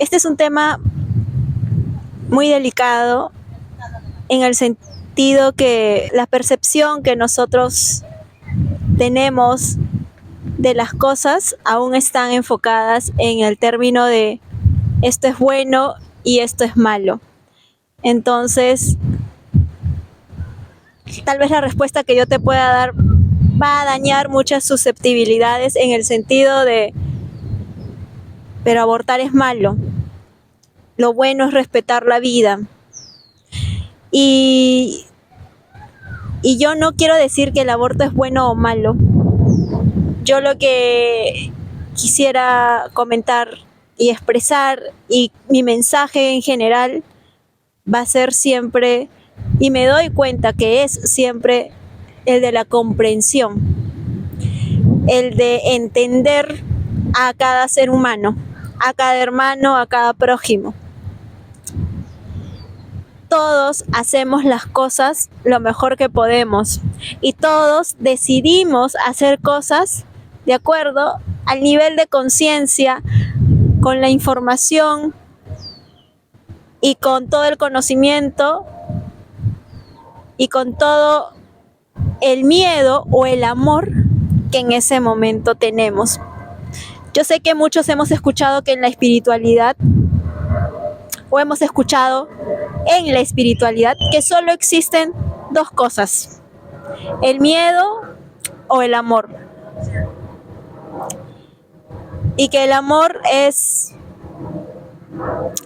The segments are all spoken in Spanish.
Este es un tema muy delicado en el sentido que la percepción que nosotros tenemos de las cosas aún están enfocadas en el término de esto es bueno y esto es malo. Entonces, tal vez la respuesta que yo te pueda dar va a dañar muchas susceptibilidades en el sentido de, pero abortar es malo. Lo bueno es respetar la vida. Y, y yo no quiero decir que el aborto es bueno o malo. Yo lo que quisiera comentar y expresar, y mi mensaje en general va a ser siempre, y me doy cuenta que es siempre el de la comprensión, el de entender a cada ser humano, a cada hermano, a cada prójimo. Todos hacemos las cosas lo mejor que podemos y todos decidimos hacer cosas de acuerdo al nivel de conciencia, con la información y con todo el conocimiento y con todo el miedo o el amor que en ese momento tenemos. Yo sé que muchos hemos escuchado que en la espiritualidad, o hemos escuchado en la espiritualidad, que solo existen dos cosas: el miedo o el amor. Y que el amor es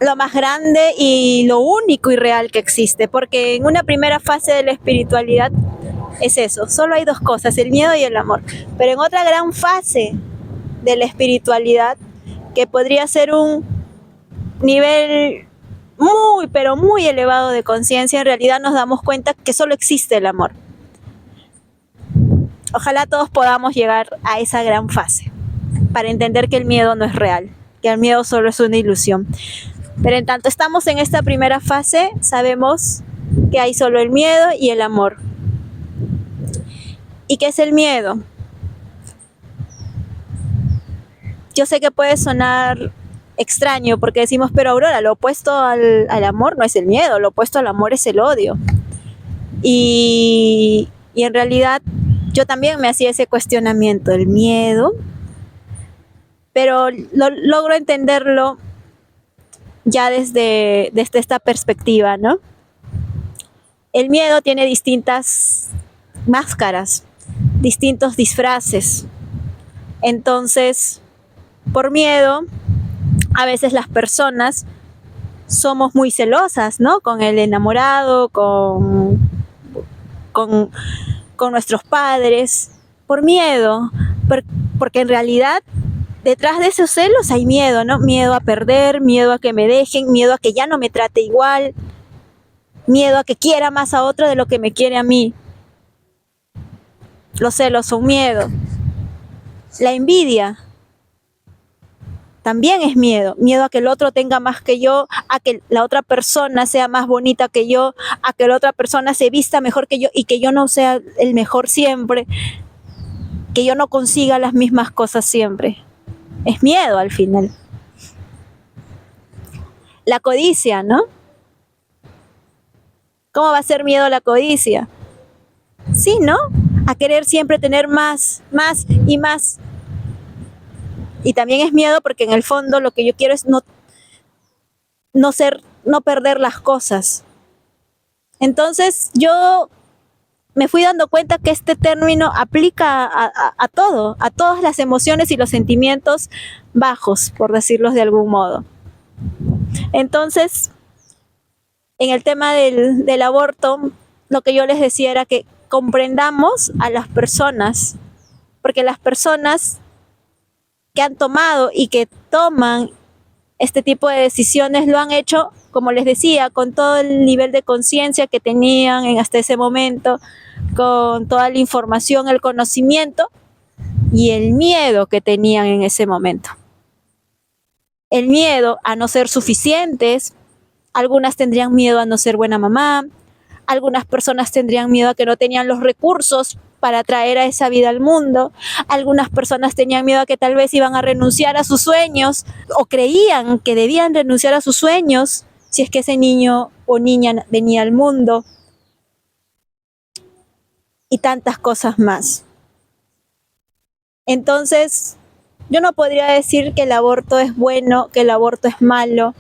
lo más grande y lo único y real que existe, porque en una primera fase de la espiritualidad es eso, solo hay dos cosas, el miedo y el amor. Pero en otra gran fase de la espiritualidad, que podría ser un nivel muy, pero muy elevado de conciencia, en realidad nos damos cuenta que solo existe el amor. Ojalá todos podamos llegar a esa gran fase para entender que el miedo no es real, que el miedo solo es una ilusión. Pero en tanto estamos en esta primera fase, sabemos que hay solo el miedo y el amor. ¿Y qué es el miedo? Yo sé que puede sonar extraño porque decimos, pero Aurora, lo opuesto al amor no es el miedo, lo opuesto al amor es el odio. Y en realidad yo también me hacía ese cuestionamiento, el miedo, pero logro entenderlo ya desde esta perspectiva, ¿no? El miedo tiene distintas máscaras, distintos disfraces. Entonces, por miedo, a veces las personas somos muy celosas, ¿no? Con el enamorado, con nuestros padres, por miedo, porque en realidad detrás de esos celos hay miedo, ¿no? Miedo a perder, miedo a que me dejen, miedo a que ya no me trate igual, miedo a que quiera más a otro de lo que me quiere a mí. Los celos son miedo. La envidia también es miedo, miedo a que el otro tenga más que yo, a que la otra persona sea más bonita que yo, a que la otra persona se vista mejor que yo y que yo no sea el mejor siempre, que yo no consiga las mismas cosas siempre. Es miedo al final. La codicia, ¿no? ¿Cómo va a ser miedo la codicia? Sí, ¿no? A querer siempre tener más, más y más. Y también es miedo porque en el fondo lo que yo quiero es no perder las cosas. Entonces yo me fui dando cuenta que este término aplica a todo, a todas las emociones y los sentimientos bajos, por decirlos de algún modo. Entonces, en el tema del aborto, lo que yo les decía era que comprendamos a las personas, porque las personas que han tomado y que toman este tipo de decisiones lo han hecho, como les decía, con todo el nivel de conciencia que tenían hasta ese momento, con toda la información, el conocimiento y el miedo que tenían en ese momento. El miedo a no ser suficientes, algunas tendrían miedo a no ser buena mamá, Algunas personas tendrían miedo a que no tenían los recursos para traer a esa vida al mundo. Algunas personas tenían miedo a que tal vez iban a renunciar a sus sueños o creían que debían renunciar a sus sueños si es que ese niño o niña venía al mundo. Y tantas cosas más. Entonces, yo no podría decir que el aborto es bueno, que el aborto es malo.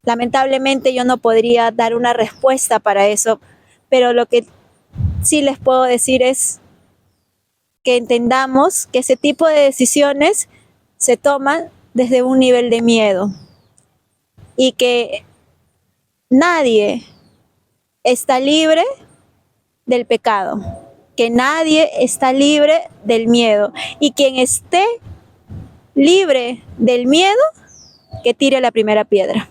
Lamentablemente yo no podría dar una respuesta para eso, pero lo que sí les puedo decir es que entendamos que ese tipo de decisiones se toman desde un nivel de miedo y que nadie está libre del pecado, que nadie está libre del miedo, y quien esté libre del miedo, que tire la primera piedra.